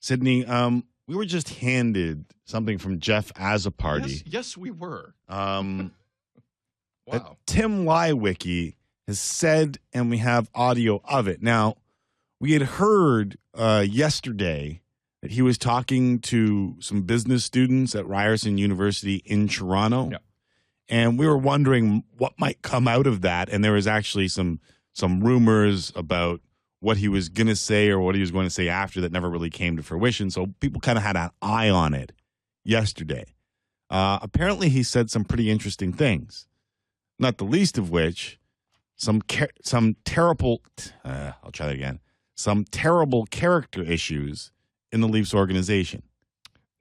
Sydney, we were just handed something from Jeff Azapardi. Yes, we were. Wow. Wow. Tim Lywicki has said, and we have audio of it. Now, we had heard yesterday that he was talking to some business students at Ryerson University in Toronto. Yeah. And we were wondering what might come out of that. And there was actually some rumors about what he was going to say or what he was going to say after that never really came to fruition. So people kind of had an eye on it yesterday. Apparently, he said some pretty interesting things, not the least of which some terrible I'll try that again. Some terrible character issues in the Leafs organization.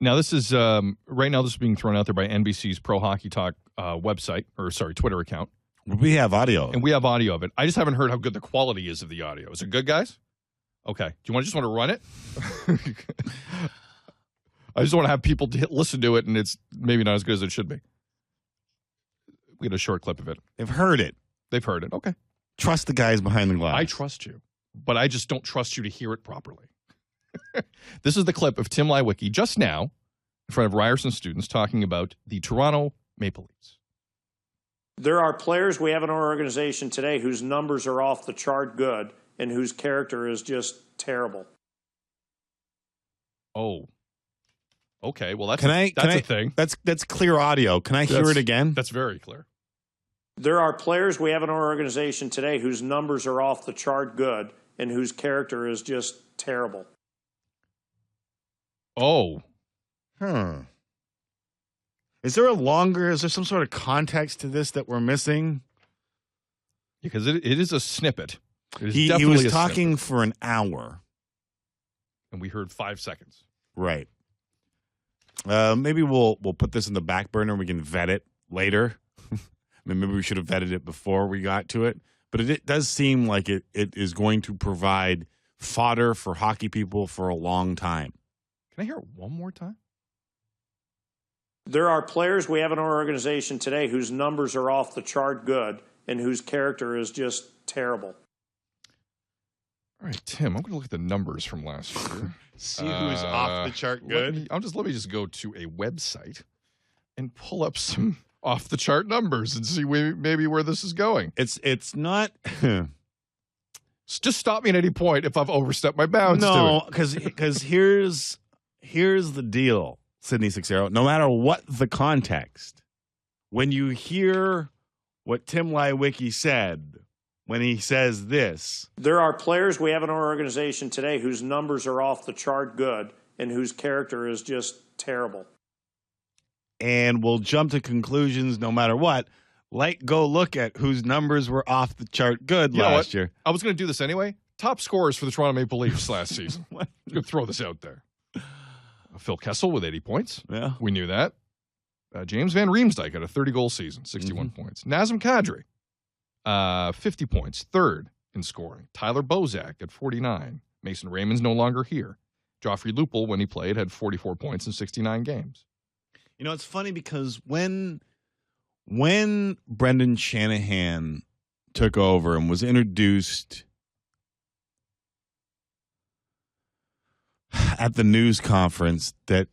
Now, this is right now. This is being thrown out there by NBC's Pro Hockey Talk Twitter account. We have audio, and we have audio of it. I just haven't heard how good the quality is of the audio. Is it good, guys? Okay. Do you just want to run it? I just want to have people listen to it, and it's maybe not as good as it should be. We get a short clip of it. They've heard it. They've heard it. Okay. Trust the guys behind the glass. I trust you, but I just don't trust you to hear it properly. This is the clip of Tim Lywicki just now in front of Ryerson students talking about the Toronto Maple Leafs. There are players we have in our organization today whose numbers are off the chart good and whose character is just terrible. Oh. Okay, well, that's a thing. That's clear audio. Can I hear it again? That's very clear. There are players we have in our organization today whose numbers are off the chart good and whose character is just terrible. Oh. Is there some sort of context to this that we're missing? Because it is a snippet. He was talking for an hour. And we heard 5 seconds. Right. Maybe we'll put this in the back burner and we can vet it later. I mean, maybe we should have vetted it before we got to it. But it does seem like it is going to provide fodder for hockey people for a long time. Can I hear it one more time? There are players we have in our organization today whose numbers are off the chart good and whose character is just terrible. All right, Tim, I'm going to look at the numbers from last year. See who's off the chart good? Let me just go to a website and pull up some off the chart numbers and see maybe where this is going. It's not. Just stop me at any point if I've overstepped my bounds. No, because here's the deal, Sydney Sixero. No matter what the context, when you hear what Tim Lywicki said, when he says this, there are players we have in our organization today whose numbers are off the chart good and whose character is just terrible. And we'll jump to conclusions no matter what. Go look at whose numbers were off the chart good last year. I was going to do this anyway. Top scorers for the Toronto Maple Leafs last season. I'm going to throw this out there. Phil Kessel with 80 points. Yeah. We knew that. James Van Riemsdyk had a 30-goal season, 61 points. Nazem Kadri, 50 points, third in scoring. Tyler Bozak at 49. Mason Raymond's no longer here. Joffrey Lupul, when he played, had 44 points in 69 games. You know, it's funny because when Brendan Shanahan took over and was introduced at the news conference that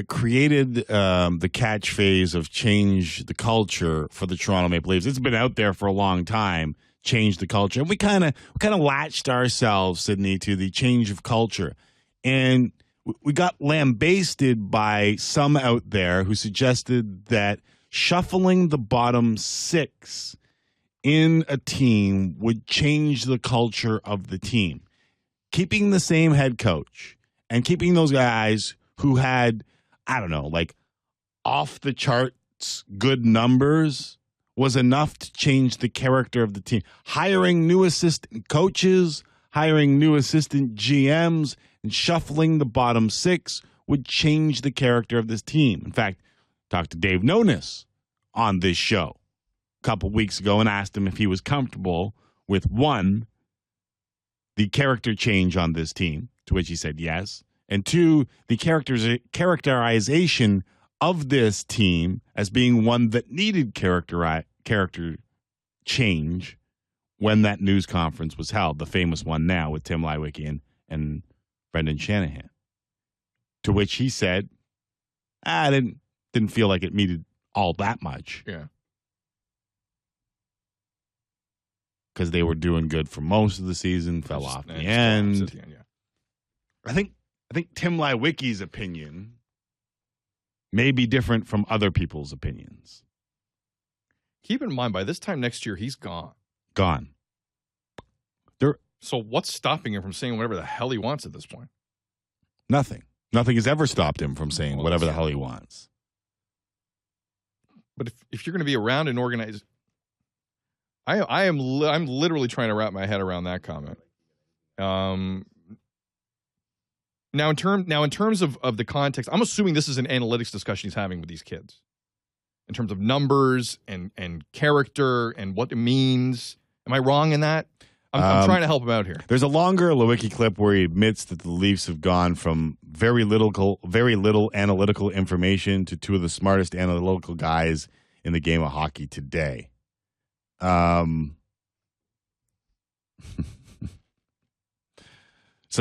created the catchphrase of change the culture for the Toronto Maple Leafs. It's been out there for a long time, change the culture. And we kind of latched ourselves, Sydney, to the change of culture. And we got lambasted by some out there who suggested that shuffling the bottom six in a team would change the culture of the team. Keeping the same head coach and keeping those guys who had, I don't know, like off the charts good numbers was enough to change the character of the team. Hiring new assistant coaches, hiring new assistant GMs, and shuffling the bottom six would change the character of this team. In fact, talked to Dave Nonis on this show a couple weeks ago and asked him if he was comfortable with, one, the character change on this team, to which he said yes, and two, the characterization of this team as being one that needed character change when that news conference was held, the famous one now with Tim Lywicki and Brendan Shanahan. To which he said, I didn't feel like it needed all that much. Yeah. Because they were doing good for most of the season, fell off the At end. the end, yeah. I think Tim Lewicki's opinion may be different from other people's opinions. Keep in mind, by this time next year, he's gone. Gone. So what's stopping him from saying whatever the hell he wants at this point? Nothing. Nothing has ever stopped him from saying Well, whatever the that's hell he wants. But if you're going to be around and organized, I'm literally trying to wrap my head around that comment. Now in terms of the context, I'm assuming this is an analytics discussion he's having with these kids, in terms of numbers and character and what it means. Am I wrong in that? I'm trying to help him out here. There's a longer Lewicki clip where he admits that the Leafs have gone from very little analytical information to two of the smartest analytical guys in the game of hockey today. So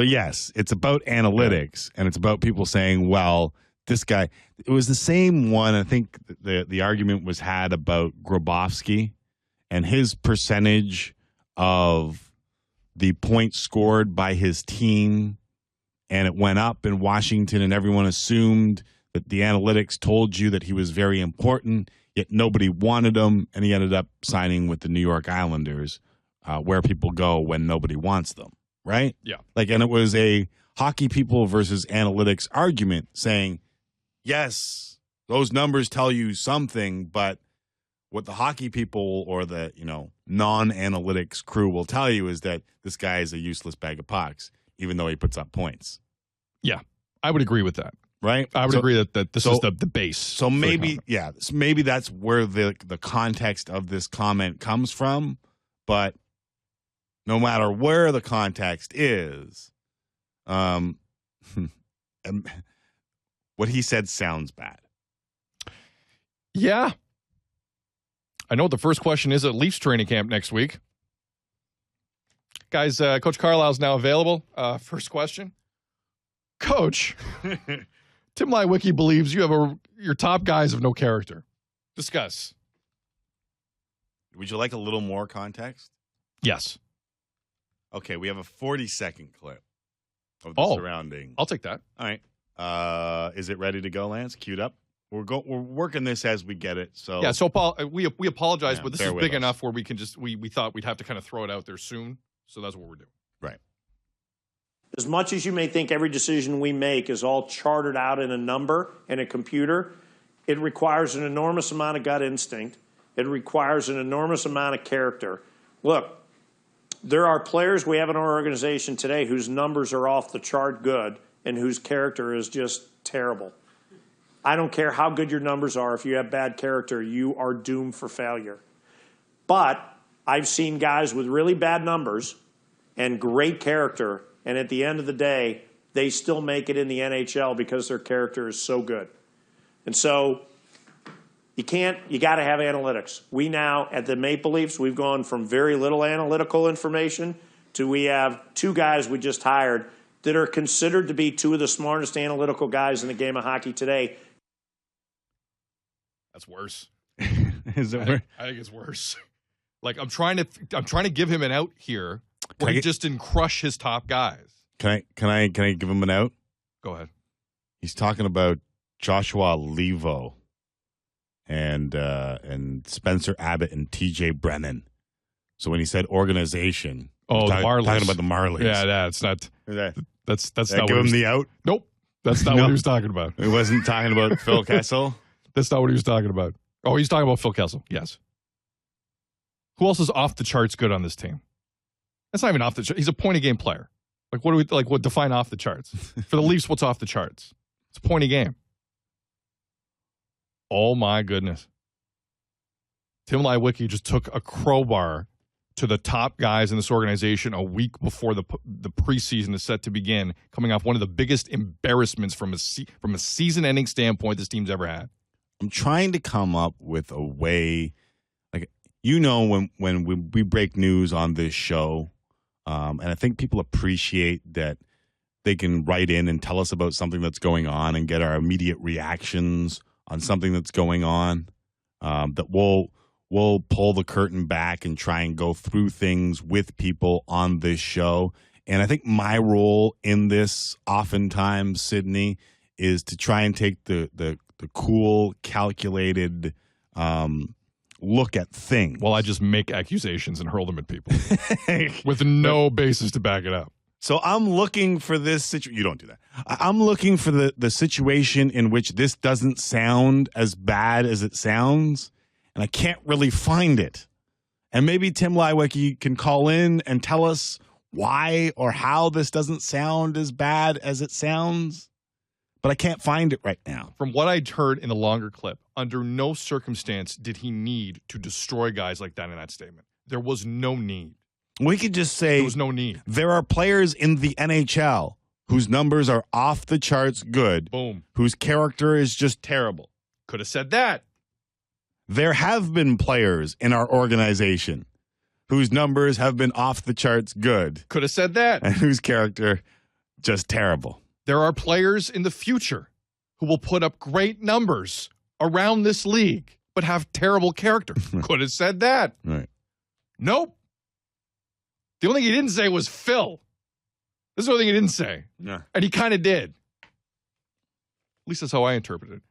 yes, it's about analytics, and it's about people saying, well, this guy, it was the same one. I think the argument was had about Grabowski and his percentage of the points scored by his team, and it went up in Washington, and everyone assumed that the analytics told you that he was very important, yet nobody wanted him, and he ended up signing with the New York Islanders, where people go when nobody wants them, right? Yeah. And it was a hockey people versus analytics argument saying, yes, those numbers tell you something, but what the hockey people or the, non-analytics crew will tell you is that this guy is a useless bag of pucks, even though he puts up points. Yeah, I would agree with that. Right? I would agree that this is the base. So maybe that's where the context of this comment comes from. But no matter where the context is, what he said sounds bad. Yeah. I know what the first question is at Leafs training camp next week. Guys, Coach Carlisle's now available. First question. Coach, Tim Lewicki believes you have your top guys have no character. Discuss. Would you like a little more context? Yes. Okay, we have a 40-second clip of the surrounding. I'll take that. All right. Is it ready to go, Lance? Queued up? We're working this as we get it. So yeah. So Paul, we apologize, but this is big us. enough where we can just we thought we'd have to kind of throw it out there soon. So that's what we're doing. Right. As much as you may think every decision we make is all charted out in a number and a computer, it requires an enormous amount of gut instinct. It requires an enormous amount of character. Look, there are players we have in our organization today whose numbers are off the chart good and whose character is just terrible. I don't care how good your numbers are. If you have bad character, you are doomed for failure. But I've seen guys with really bad numbers and great character, and at the end of the day, they still make it in the NHL because their character is so good. And so you got to have analytics. We now, at the Maple Leafs, we've gone from very little analytical information to we have two guys we just hired that are considered to be two of the smartest analytical guys in the game of hockey today. That's worse. Is it worse? I think it's worse. Like I'm trying to give him an out here where he just didn't crush his top guys. Can I give him an out? Go ahead. He's talking about Joshua Levo and Spencer Abbott and TJ Brennan. So when he said organization, the Marlies. Talking about the Marlies. Yeah, that's not. That's not. Give him the out. Nope. That's not what he was talking about. He wasn't talking about Phil Kessel. That's not what he was talking about. Oh, he's talking about Phil Kessel. Yes. Who else is off the charts good on this team? That's not even off the charts. He's a point a game player. Like what define off the charts? For the Leafs, what's off the charts? It's a point a game. Oh my goodness. Tim Lewicki just took a crowbar to the top guys in this organization a week before the preseason is set to begin, coming off one of the biggest embarrassments from a season-ending standpoint this team's ever had. I'm trying to come up with a way, when we break news on this show, and I think people appreciate that they can write in and tell us about something that's going on and get our immediate reactions on something that's going on. That we'll pull the curtain back and try and go through things with people on this show. And I think my role in this, oftentimes, Sydney, is to try and take the cool, calculated look at things. Well, I just make accusations and hurl them at people with no basis to back it up. So I'm looking for this situation. You don't do that. I'm looking for the situation in which this doesn't sound as bad as it sounds, and I can't really find it. And maybe Tim Leiweke can call in and tell us why or how this doesn't sound as bad as it sounds, but I can't find it right now. From what I'd heard in the longer clip, under no circumstance did he need to destroy guys like that in that statement. There was no need. We could just say There was no need. there are players in the NHL whose numbers are off the charts good, Boom. whose character is just terrible. Could have said that. There have been players in our organization whose numbers have been off the charts good Could have said that. and whose character just terrible. There are players in the future who will put up great numbers around this league, but have terrible character. Could have said that. Right. Nope. The only thing he didn't say was Phil. This is the only thing he didn't say. Yeah. And he kind of did. At least that's how I interpret it.